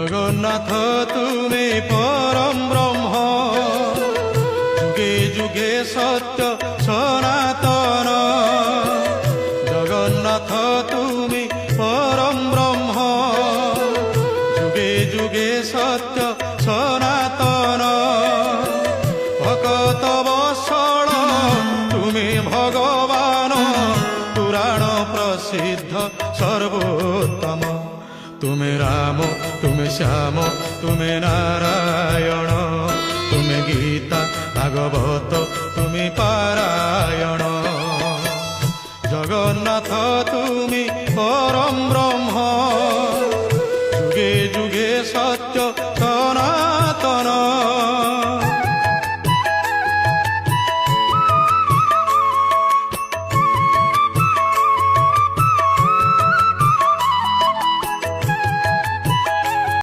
জগন্নাথ তুমি পরম ব্রহ্ম, যুগে যুগে সত্য সনাতন। জগন্নাথ তুমি পরম ব্রহ্ম, যুগে যুগে সত্য সনাতন। ভকত বৎসল তুমি ভগবান, পুরাণ প্রসিদ্ধ সর্বোত্তম। তুমি রাম, তুমি শ্যাম, তুমি নারায়ণ, তুমি গীতা ভাগবত, তুমি পারায়ণ। জগন্নাথ তুমি পরম ব্রহ্ম, যুগে যুগে সত্য